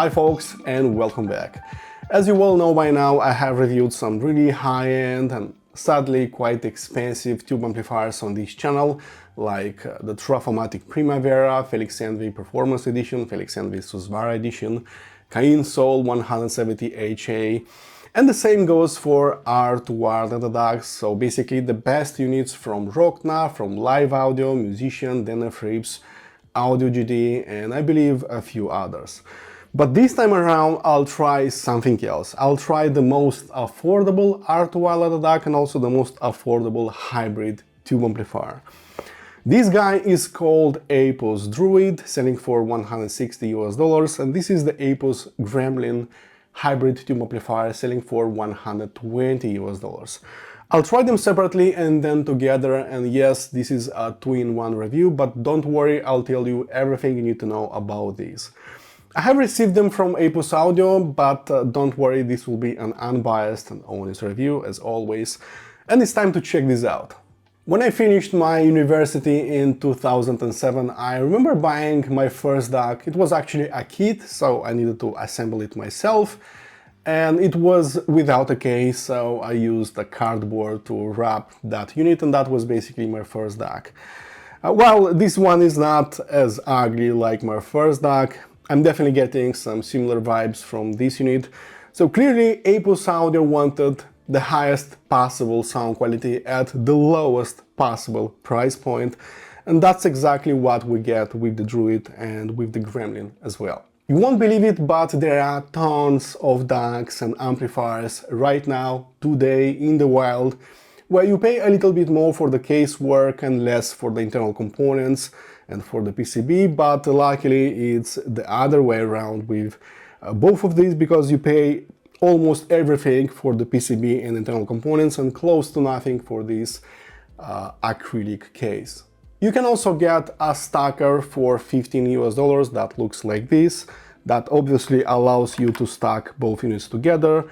Hi folks, and welcome back. As you all know by now, I have reviewed some really high-end and sadly quite expensive tube amplifiers on this channel, like the True-O-Matic Primavera, Felix Envy Performance Edition, Felix Envy Susvara Edition, Cain Soul 170HA, and the same goes for R2R data DACs, so basically the best units from Rockna, from Live Audio, Musician, Denner Frips, Audio GD, and I believe a few others. But this time around I'll try something else. I'll try the most affordable R2R data DAC and also the most affordable hybrid tube amplifier. This guy is called Apos Druid, selling for $160 US, and this is the Apos Gremlin hybrid tube amplifier, selling for $120 US. I'll try them separately and then together, and yes, this is a two-in-one review, but don't worry, I'll tell you everything you need to know about these. I have received them from Apos Audio, but don't worry, this will be an unbiased and honest review as always, and it's time to check this out. When I finished my university in 2007, I remember buying my first DAC. It was actually a kit, so I needed to assemble it myself, and it was without a case, so I used a cardboard to wrap that unit, and that was basically my first DAC. Well, this one is not as ugly like my first DAC. I'm definitely getting some similar vibes from this unit. So clearly Apos Audio wanted the highest possible sound quality at the lowest possible price point, and that's exactly what we get with the Druid and with the Gremlin as well. You won't believe it, but there are tons of DACs and amplifiers right now, today, in the wild, where you pay a little bit more for the casework and less for the internal components and for the PCB, but luckily it's the other way around with both of these, because you pay almost everything for the PCB and internal components and close to nothing for this acrylic case. You can also get a stacker for $15 US that looks like this, that obviously allows you to stack both units together.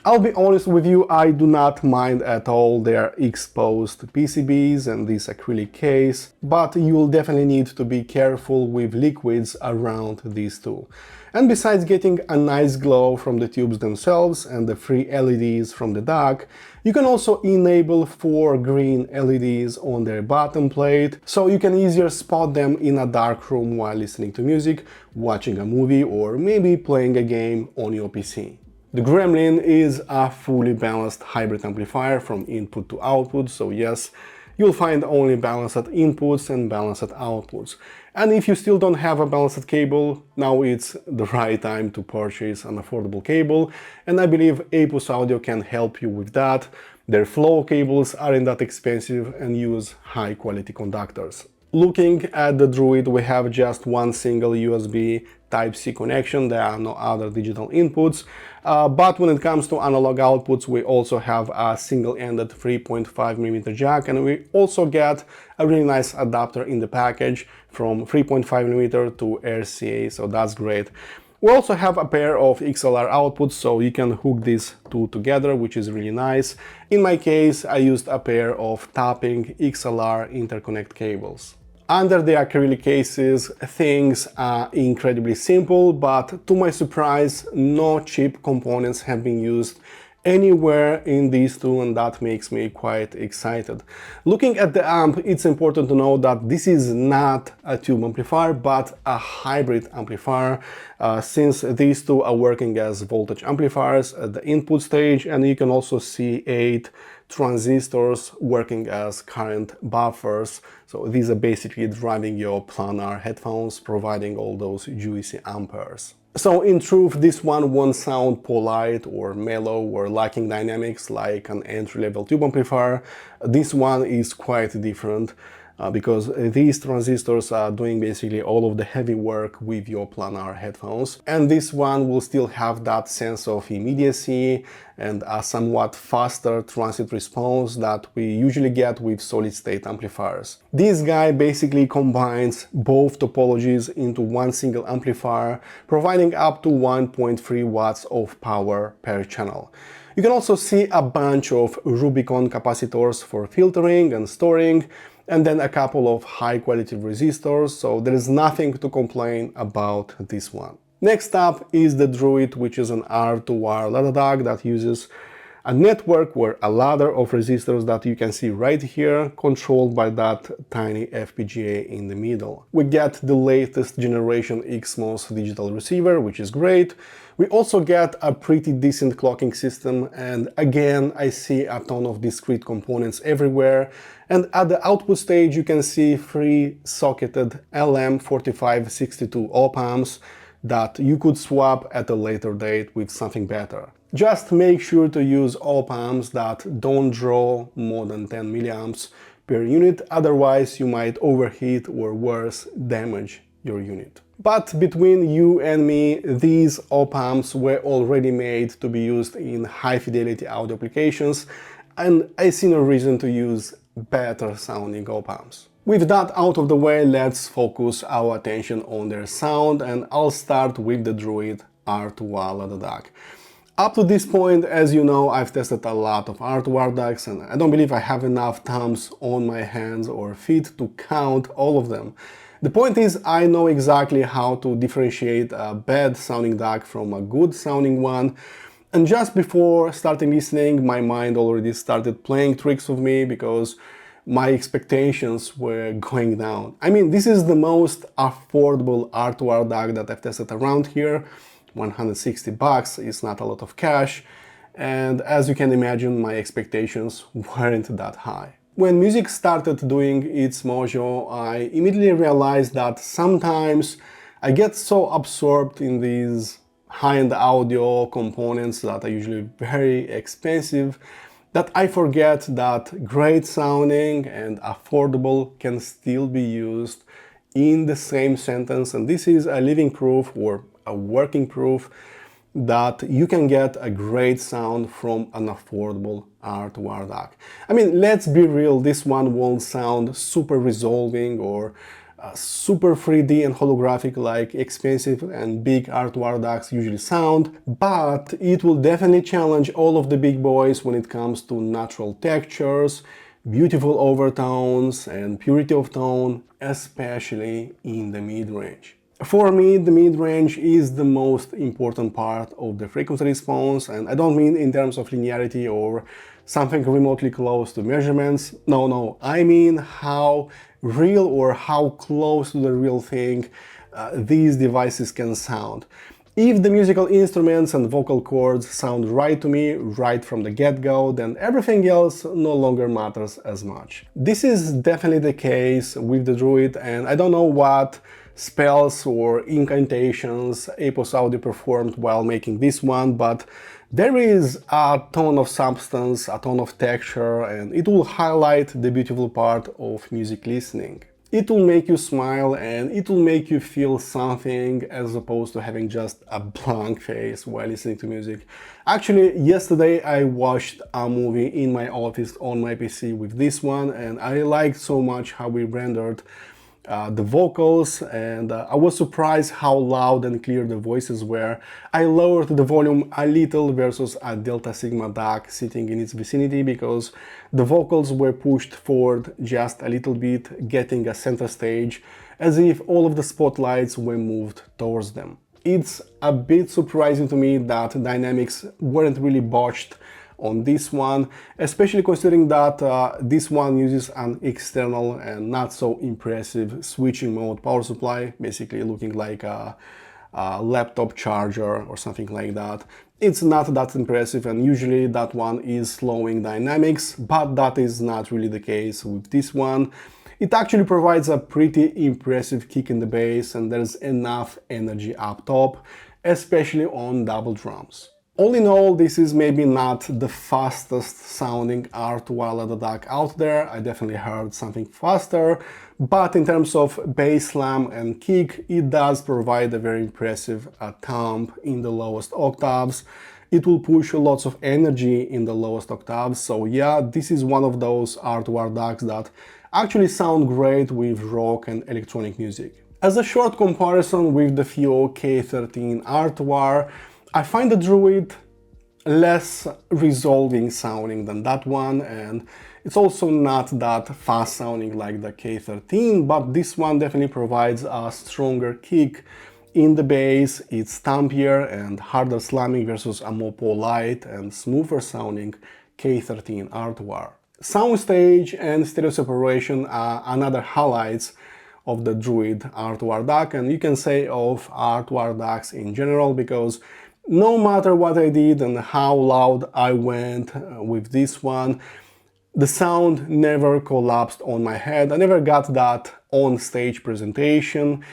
I'll be honest with you, I do not mind at all their exposed PCBs and this acrylic case, but you will definitely need to be careful with liquids around these two. And besides getting a nice glow from the tubes themselves and the free LEDs from the DAC, you can also enable 4 green LEDs on their bottom plate, so you can easier spot them in a dark room while listening to music, watching a movie, or maybe playing a game on your PC. The Gremlin is a fully balanced hybrid amplifier from input to output, so yes, you'll find only balanced inputs and balanced outputs. And if you still don't have a balanced cable, now it's the right time to purchase an affordable cable, and I believe Apos Audio can help you with that. Their flow cables aren't that expensive and use high quality conductors. Looking at the Druid, we have just one single USB Type-C connection, there are no other digital inputs, but when it comes to analog outputs, we also have a single-ended 3.5mm jack, and we also get a really nice adapter in the package from 3.5mm to RCA, so that's great. We also have a pair of XLR outputs, so you can hook these two together, which is really nice. In my case, I used a pair of tapping XLR interconnect cables. Under the acrylic cases, things are incredibly simple, but to my surprise, no cheap components have been used anywhere in these two, and that makes me quite excited. Looking at the amp, it's important to know that this is not a tube amplifier, but a hybrid amplifier, since these two are working as voltage amplifiers at the input stage, and you can also see 8 transistors working as current buffers. So these are basically driving your planar headphones, providing all those juicy amperes. So in truth, this one won't sound polite or mellow or lacking dynamics like an entry-level tube amplifier. This one is quite different because these transistors are doing basically all of the heavy work with your planar headphones, and this one will still have that sense of immediacy and a somewhat faster transit response that we usually get with solid-state amplifiers. This guy basically combines both topologies into one single amplifier, providing up to 1.3 watts of power per channel. You can also see a bunch of Rubicon capacitors for filtering and storing, and then a couple of high-quality resistors, so there is nothing to complain about this one. Next up is the Druid, which is an R2R ladder DAC that uses a network where a ladder of resistors that you can see right here, controlled by that tiny FPGA in the middle. We get the latest generation XMOS digital receiver, which is great. We also get a pretty decent clocking system, and again I see a ton of discrete components everywhere, and at the output stage you can see 3 socketed LM4562 op-amps that you could swap at a later date with something better. Just make sure to use op-amps that don't draw more than 10 milliamps per unit, otherwise you might overheat or worse, damage your unit. But between you and me, these op-amps were already made to be used in high-fidelity audio applications, and I see no reason to use better sounding op-amps. With that out of the way, let's focus our attention on their sound, and I'll start with the Druid R2R ladder DAC. Up to this point, as you know, I've tested a lot of R2R DACs, and I don't believe I have enough thumbs on my hands or feet to count all of them. The point is, I know exactly how to differentiate a bad sounding DAC from a good sounding one, and just before starting listening, my mind already started playing tricks with me because my expectations were going down. I mean, this is the most affordable R2R DAC that I've tested around here. 160 bucks is not a lot of cash, and as you can imagine, my expectations weren't that high. When music started doing its mojo, I immediately realized that sometimes I get so absorbed in these high-end audio components that are usually very expensive that I forget that great sounding and affordable can still be used in the same sentence, and this is a living proof or a working proof that you can get a great sound from an affordable R2R DAC. I mean, let's be real, this one won't sound super resolving or super 3D and holographic like expensive and big R2R DACs usually sound, but it will definitely challenge all of the big boys when it comes to natural textures, beautiful overtones and purity of tone, especially in the mid-range. For me, the mid-range is the most important part of the frequency response, and I don't mean in terms of linearity or something remotely close to measurements. No, I mean how real or how close to the real thing these devices can sound. If the musical instruments and vocal cords sound right to me right from the get-go, then everything else no longer matters as much. This is definitely the case with the Druid, and I don't know what spells or incantations Apos Audio performed while making this one, but there is a ton of substance, a ton of texture, and it will highlight the beautiful part of music listening. It will make you smile and it will make you feel something as opposed to having just a blank face while listening to music. Actually, yesterday I watched a movie in my office on my PC with this one, and I liked so much how we rendered the vocals, and I was surprised how loud and clear the voices were. I lowered the volume a little versus a Delta Sigma DAC sitting in its vicinity because the vocals were pushed forward just a little bit, getting a center stage, as if all of the spotlights were moved towards them. It's a bit surprising to me that dynamics weren't really botched on this one, especially considering that this one uses an external and not so impressive switching mode power supply, basically looking like a laptop charger or something like that. It's not that impressive, and usually that one is slowing dynamics, but that is not really the case with this one. It actually provides a pretty impressive kick in the bass, and there's enough energy up top, especially on double drums. All in all, this is maybe not the fastest sounding R2R ladder DAC out there. I definitely heard something faster, but in terms of bass slam and kick, it does provide a very impressive thump in the lowest octaves. It will push lots of energy in the lowest octaves, so yeah, this is one of those R2R DACs that actually sound great with rock and electronic music. As a short comparison with the FIO K13 R2R, I find the Druid less resolving sounding than that one, and it's also not that fast sounding like the K13, but this one definitely provides a stronger kick In the bass, it's thumpier and harder slamming versus a more polite and smoother sounding K13 R2R. Soundstage and stereo separation are another highlights of the Druid R2R DAC, and you can say of R2R DACs in general, because no matter what I did and how loud I went with this one, the sound never collapsed on my head. I never got that on-stage presentation.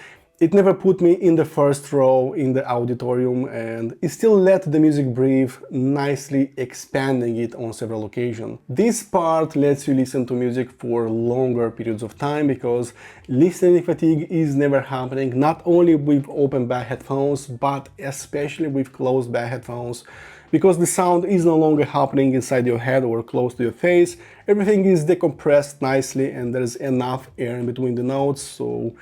It never put me in the first row in the auditorium, and it still let the music breathe, nicely expanding it on several occasions. This part lets you listen to music for longer periods of time, because listening fatigue is never happening, not only with open back headphones, but especially with closed back headphones, because the sound is no longer happening inside your head or close to your face. Everything is decompressed nicely and there's enough air in between the notes, so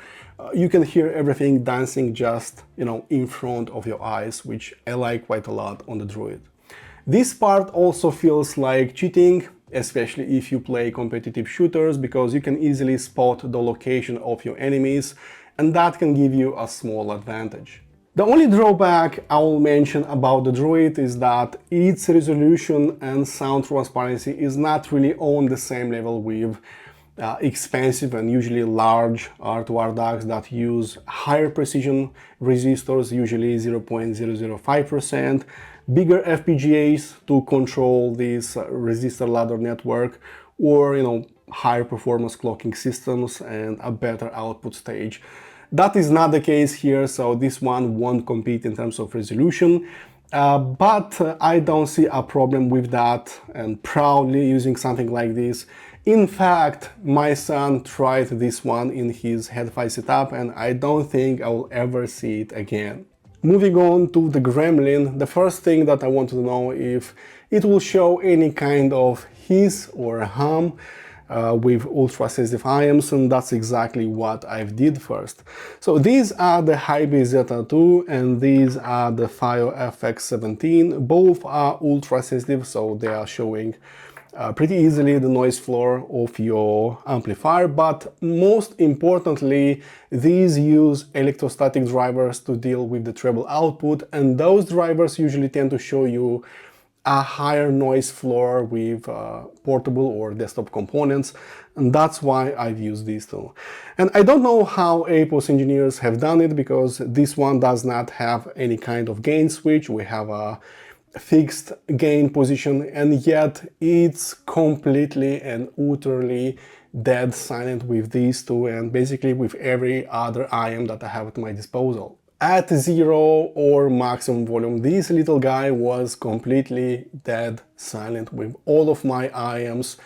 you can hear everything dancing just, in front of your eyes, which I like quite a lot on the Druid. This part also feels like cheating, especially if you play competitive shooters, because you can easily spot the location of your enemies, and that can give you a small advantage. The only drawback I will mention about the Druid is that its resolution and sound transparency is not really on the same level with expensive and usually large R2R DACs that use higher precision resistors, usually 0.005%, bigger FPGAs to control this resistor ladder network, or higher performance clocking systems and a better output stage. That is not the case here, so this one won't compete in terms of resolution. But I don't see a problem with that, and proudly using something like this. In fact, my son tried this one in his Head-Fi setup, and I don't think I will ever see it again. Moving on to the Gremlin, the first thing that I want to know if it will show any kind of hiss or hum with ultra-sensitive IMs, and that's exactly what I did first. So these are the High-Bass Zeta 2 and these are the FiO FX17. Both are ultra-sensitive, so they are showing pretty easily the noise floor of your amplifier, but most importantly, these use electrostatic drivers to deal with the treble output, and those drivers usually tend to show you a higher noise floor with portable or desktop components, and that's why I've used these two. And I don't know how Apos engineers have done it, because this one does not have any kind of gain switch. We have a fixed gain position, and yet it's completely and utterly dead silent with these two and basically with every other IM that I have at my disposal. At zero or maximum volume, this little guy was completely dead silent with all of my IMs,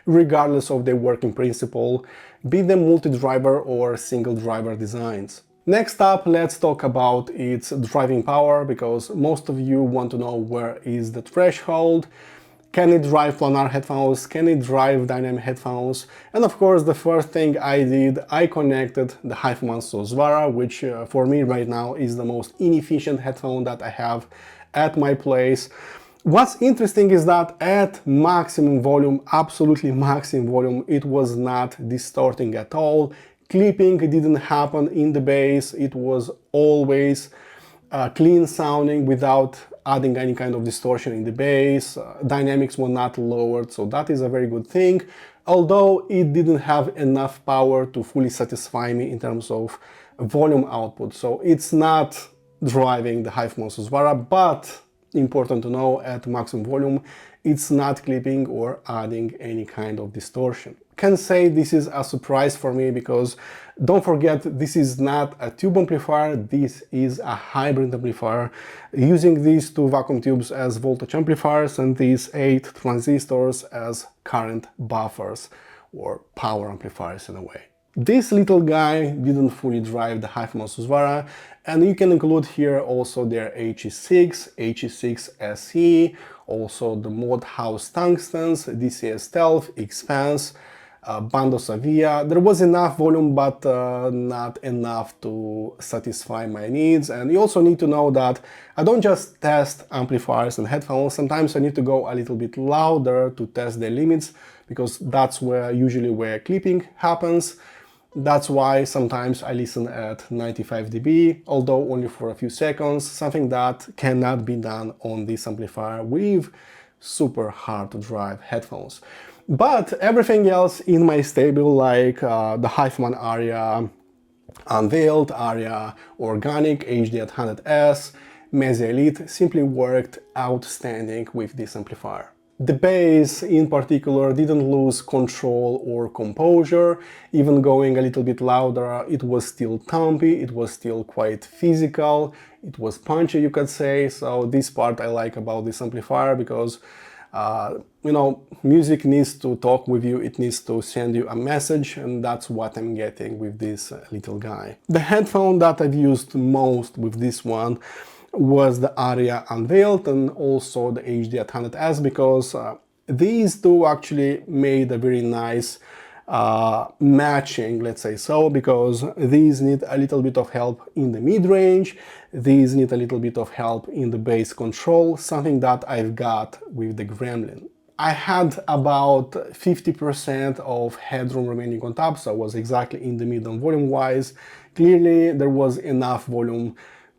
regardless of their working principle, be them multi-driver or single driver designs. Next up, let's talk about its driving power, because most of you want to know where is the threshold. Can it drive planar headphones? Can it drive dynamic headphones? And of course, the first thing I did, I connected the Hyphaman Sosvara, which for me right now is the most inefficient headphone that I have at my place. What's interesting is that at maximum volume, absolutely maximum volume, it was not distorting at all. Clipping didn't happen in the bass. It was always clean sounding without adding any kind of distortion in the bass. Dynamics were not lowered, so that is a very good thing, although it didn't have enough power to fully satisfy me in terms of volume output. So it's not driving the Hyphaman Sosvara, but important to know, at maximum volume, it's not clipping or adding any kind of distortion. Can say this is a surprise for me, because don't forget, this is not a tube amplifier, this is a hybrid amplifier, using these two vacuum tubes as voltage amplifiers and these 8 transistors as current buffers or power amplifiers in a way. This little guy didn't fully drive the Hyphaman Sosvara, and you can include here also their HE6, HE6 SE, also the Mod House Tungstens, DCS Stealth, Expanse, Bando Savia. There was enough volume, but not enough to satisfy my needs. And you also need to know that I don't just test amplifiers and headphones. Sometimes I need to go a little bit louder to test their limits, because that's usually where clipping happens. That's why sometimes I listen at 95 dB, although only for a few seconds, something that cannot be done on this amplifier with super hard to drive headphones. But everything else in my stable, like the Hyphen Aria, Unveiled, Aria, Organic, HD at 100S, Mezzi Elite, simply worked outstanding with this amplifier. The bass in particular didn't lose control or composure, even going a little bit louder, it was still thumpy, it was still quite physical, it was punchy, you could say. So this part I like about this amplifier, because you know, music needs to talk with you, it needs to send you a message, and that's what I'm getting with this little guy. The headphone that I've used most with this one was the Aria Unveiled and also the HD at 100S, because these two actually made a very nice matching, let's say so, because these need a little bit of help in the mid-range, these need a little bit of help in the bass control, something that I've got with the Gremlin. I had about 50% of headroom remaining on top, so I was exactly in the middle volume-wise. Clearly there was enough volume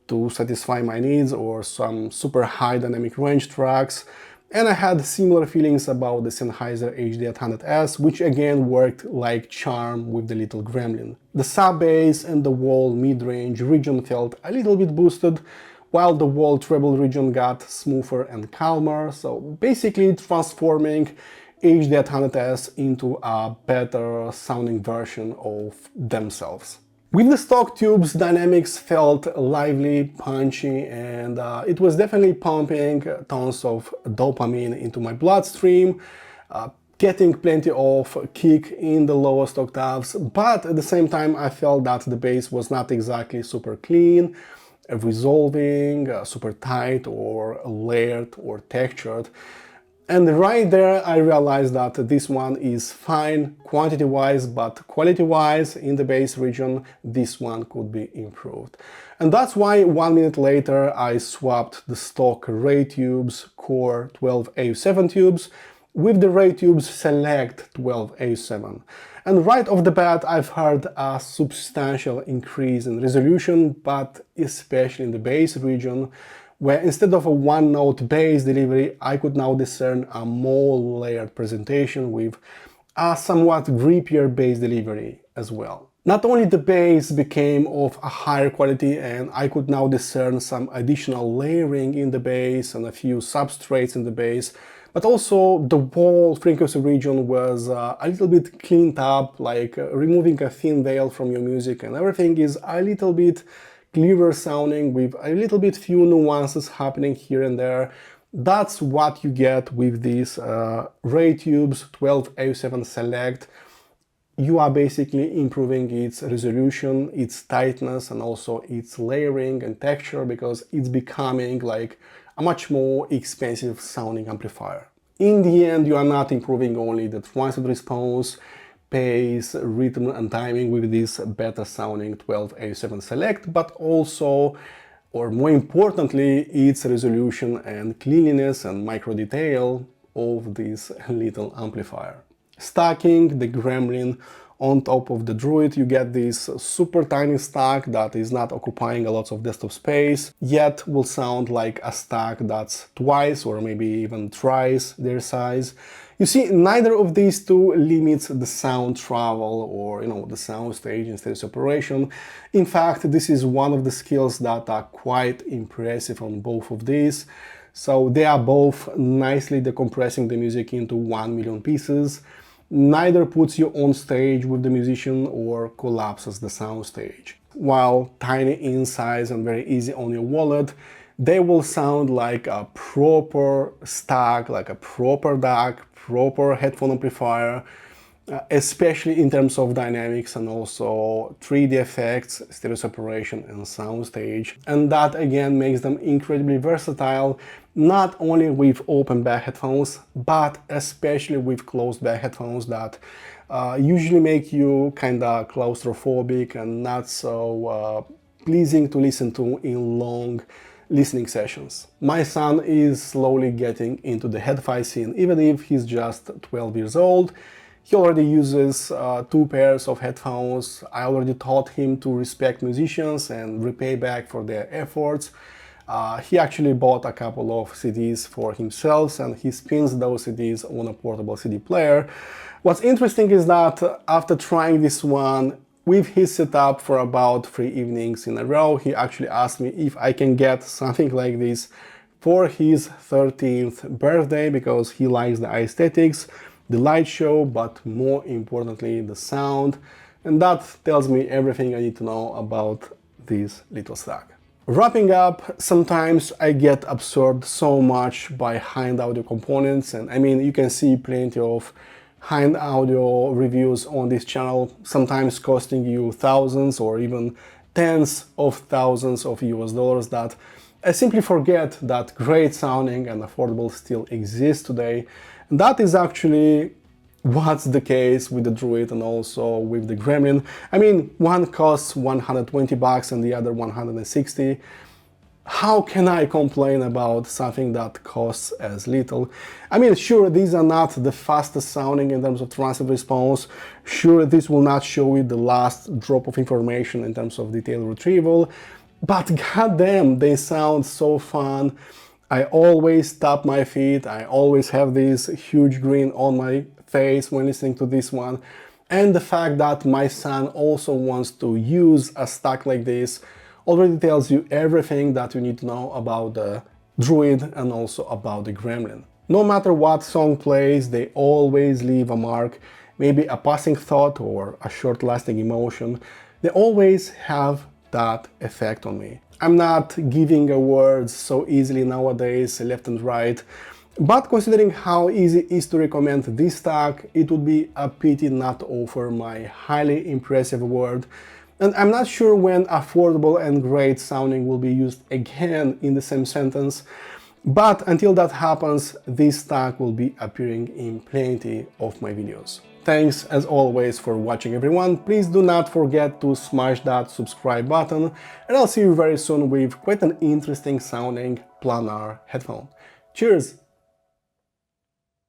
to satisfy my needs or some super high dynamic range tracks. And I had similar feelings about the Sennheiser HD at 100S, which again worked like charm with the little Gremlin. The sub-bass and the wall mid-range region felt a little bit boosted, while the wall treble region got smoother and calmer, so basically transforming HD at 100S into a better sounding version of themselves. With the stock tubes, Dynamics felt lively, punchy, and it was definitely pumping tons of dopamine into my bloodstream, getting plenty of kick in the lowest octaves, but at the same time I felt that the bass was not exactly super clean, resolving, super tight or layered or textured. And right there I realized that this one is fine quantity-wise, but quality-wise in the bass region this one could be improved. And that's why 1 minute later I swapped the stock Ray Tubes Core 12A7 tubes with the Ray Tubes Select 12A7. And right off the bat I've heard a substantial increase in resolution, but especially in the bass region, where instead of a one-note bass delivery, I could now discern a more layered presentation with a somewhat grippier bass delivery as well. Not only the bass became of a higher quality, and I could now discern some additional layering in the bass and a few substrates in the bass, but also the whole frequency region was a little bit cleaned up, like removing a thin veil from your music, and everything is a little bit clearer sounding with a little bit few nuances happening here and there. That's what you get with these Ray Tubes 12A7 Select. You are basically improving its resolution, its tightness, and also its layering and texture, because it's becoming like a much more expensive sounding amplifier. In the end, you are not improving only the transient response, pace, rhythm and timing with this better sounding 12A7 Select, but also, or more importantly, its resolution and cleanliness and micro detail of this little amplifier. Stacking the Gremlin on top of the Druid, you get this super tiny stack that is not occupying a lot of desktop space, yet will sound like a stack that's twice or maybe even thrice their size. You see, neither of these two limits the sound travel or, the sound stage in stereo separation. In fact, this is one of the skills that are quite impressive on both of these. So they are both nicely decompressing the music into 1 million pieces. Neither puts you on stage with the musician or collapses the sound stage. While tiny in size and very easy on your wallet, they will sound like a proper stack, like a proper DAC, proper headphone amplifier, especially in terms of dynamics and also 3D effects, stereo separation and sound stage. And that again makes them incredibly versatile, not only with open back headphones, but especially with closed back headphones that usually make you kinda claustrophobic and not so pleasing to listen to in long listening sessions. My son is slowly getting into the head-fi scene, even if he's just 12 years old. He already uses 2 pairs of headphones. I already taught him to respect musicians and repay back for their efforts. He actually bought a couple of CDs for himself and he spins those CDs on a portable CD player. What's interesting is that after trying this one with his setup for about 3 evenings in a row, he actually asked me if I can get something like this for his 13th birthday because he likes the aesthetics, the light show, but more importantly the sound, and that tells me everything I need to know about this little stack. Wrapping up, sometimes I get absorbed so much by high-end audio components, and I mean, you can see plenty of high-end audio reviews on this channel, sometimes costing you thousands or even tens of thousands of US dollars, that I simply forget that great sounding and affordable still exists today. And that is actually what's the case with the Druid and also with the Gremlin. I mean, one costs 120 bucks and the other 160. How can I complain about something that costs as little? I mean, sure, these are not the fastest sounding in terms of transient response. Sure, this will not show you the last drop of information in terms of detail retrieval, but goddamn, they sound so fun. I always tap my feet. I always have this huge grin on my face when listening to this one. And the fact that my son also wants to use a stack like this already tells you everything that you need to know about the Druid and also about the Gremlin. No matter what song plays, they always leave a mark, maybe a passing thought or a short-lasting emotion. They always have that effect on me. I'm not giving awards so easily nowadays, left and right, but considering how easy it is to recommend this stack, it would be a pity not to offer my highly impressive award. And I'm not sure when affordable and great sounding will be used again in the same sentence, but until that happens, this stack will be appearing in plenty of my videos. Thanks as always for watching, everyone. Please do not forget to smash that subscribe button, and I'll see you very soon with quite an interesting sounding planar headphone. Cheers!